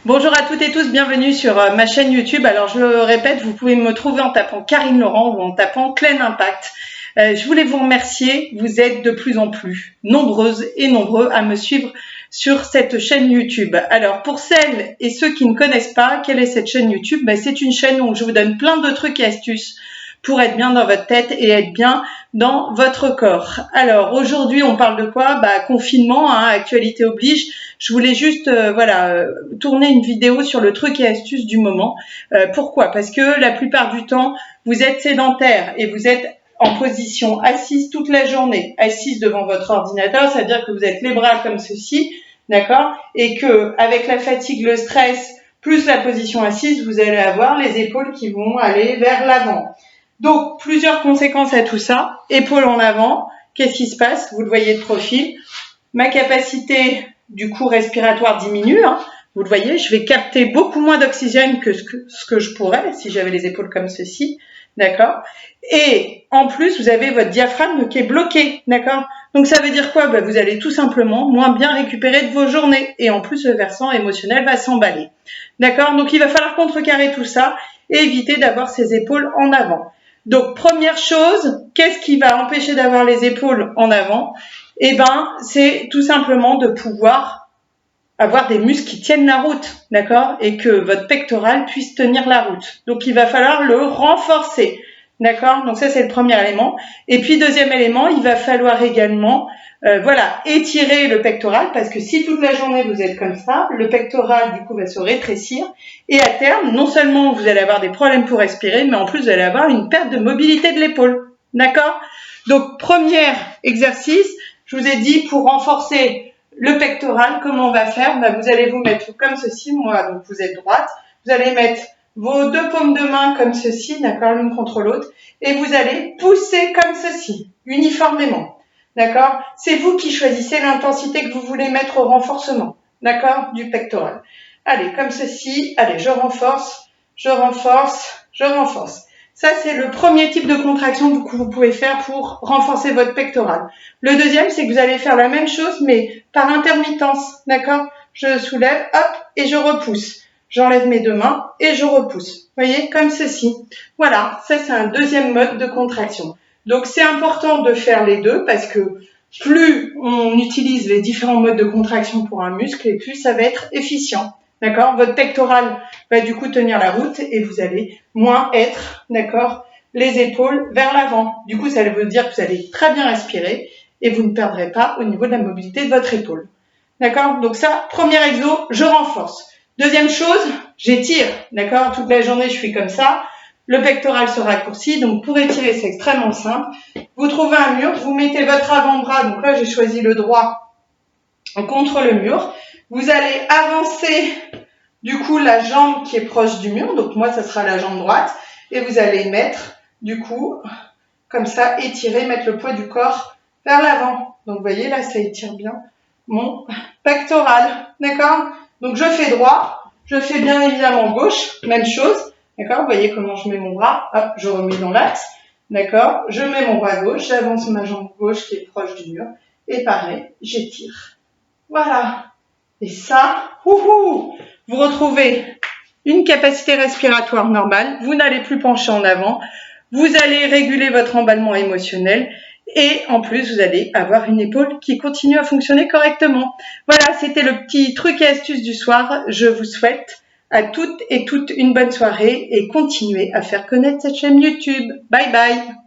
Bonjour à toutes et tous, bienvenue sur ma chaîne YouTube. Alors je le répète, vous pouvez me trouver en tapant Karine Laurent ou en tapant Klein Impact. Je voulais vous remercier, vous êtes de plus en plus nombreuses et nombreux à me suivre sur cette chaîne YouTube. Alors pour celles et ceux qui ne connaissent pas, quelle est cette chaîne YouTube? C'est une chaîne où je vous donne plein de trucs et astuces pour être bien dans votre tête et être bien dans votre corps. Alors aujourd'hui on parle de quoi? Confinement, actualité oblige. Je voulais juste tourner une vidéo sur le truc et astuce du moment. Pourquoi? Parce que la plupart du temps vous êtes sédentaire et vous êtes en position assise toute la journée, assise devant votre ordinateur, c'est-à-dire que vous êtes les bras comme ceci, d'accord? Et que avec la fatigue, le stress, plus la position assise, vous allez avoir les épaules qui vont aller vers l'avant. Donc, plusieurs conséquences à tout ça. Épaules en avant, qu'est-ce qui se passe? Vous le voyez de profil. Ma capacité du coup respiratoire diminue. Vous le voyez, je vais capter beaucoup moins d'oxygène que ce que je pourrais si j'avais les épaules comme ceci. D'accord? Et en plus, vous avez votre diaphragme qui est bloqué. D'accord? Donc, ça veut dire quoi? Vous allez tout simplement moins bien récupérer de vos journées. Et en plus, le versant émotionnel va s'emballer. D'accord? Donc, il va falloir contrecarrer tout ça et éviter d'avoir ces épaules en avant. Donc, première chose, qu'est-ce qui va empêcher d'avoir les épaules en avant? C'est tout simplement de pouvoir avoir des muscles qui tiennent la route, d'accord? Et que votre pectoral puisse tenir la route. Donc, il va falloir le renforcer, d'accord? Donc, ça, c'est le premier élément. Et puis, deuxième élément, il va falloir également, étirer le pectoral parce que si toute la journée vous êtes comme ça, le pectoral, du coup, va se rétrécir. Et à terme, non seulement vous allez avoir des problèmes pour respirer, mais en plus, vous allez avoir une perte de mobilité de l'épaule, d'accord? Donc, premier exercice, je vous ai dit, pour renforcer le pectoral, comment on va faire? Vous allez vous mettre comme ceci, donc vous êtes droite, vous allez mettre vos deux paumes de main comme ceci, d'accord, l'une contre l'autre, et vous allez pousser comme ceci, uniformément, d'accord? C'est vous qui choisissez l'intensité que vous voulez mettre au renforcement, d'accord, du pectoral. Allez, comme ceci, allez, je renforce, je renforce, je renforce. Ça, c'est le premier type de contraction que vous pouvez faire pour renforcer votre pectoral. Le deuxième, c'est que vous allez faire la même chose, mais par intermittence, d'accord? Je soulève, hop, et je repousse. J'enlève mes deux mains et je repousse. Vous voyez, comme ceci. Voilà, ça, c'est un deuxième mode de contraction. Donc, c'est important de faire les deux parce que plus on utilise les différents modes de contraction pour un muscle, et plus ça va être efficient. D'accord? Votre pectoral va du coup tenir la route et vous allez moins être, d'accord, les épaules vers l'avant. Du coup, ça veut dire que vous allez très bien respirer et vous ne perdrez pas au niveau de la mobilité de votre épaule. D'accord? Donc ça, premier exo, je renforce. Deuxième chose, j'étire. D'accord? Toute la journée, je suis comme ça. Le pectoral se raccourcit. Donc pour étirer, c'est extrêmement simple. Vous trouvez un mur, vous mettez votre avant-bras. Donc là, j'ai choisi le droit contre le mur. Vous allez avancer du coup la jambe qui est proche du mur, donc moi ça sera la jambe droite, et vous allez mettre du coup comme ça, étirer, mettre le poids du corps vers l'avant. Donc vous voyez là, ça étire bien mon pectoral, d'accord? Donc je fais droit, je fais bien évidemment gauche, même chose, d'accord? Vous voyez comment je mets mon bras, hop, je remets dans l'axe, d'accord? Je mets mon bras gauche, j'avance ma jambe gauche qui est proche du mur, et pareil, j'étire. Voilà. Et ça, vous retrouvez une capacité respiratoire normale, vous n'allez plus pencher en avant, vous allez réguler votre emballement émotionnel et en plus, vous allez avoir une épaule qui continue à fonctionner correctement. Voilà, c'était le petit truc et astuce du soir. Je vous souhaite à toutes et toutes une bonne soirée et continuez à faire connaître cette chaîne YouTube. Bye bye!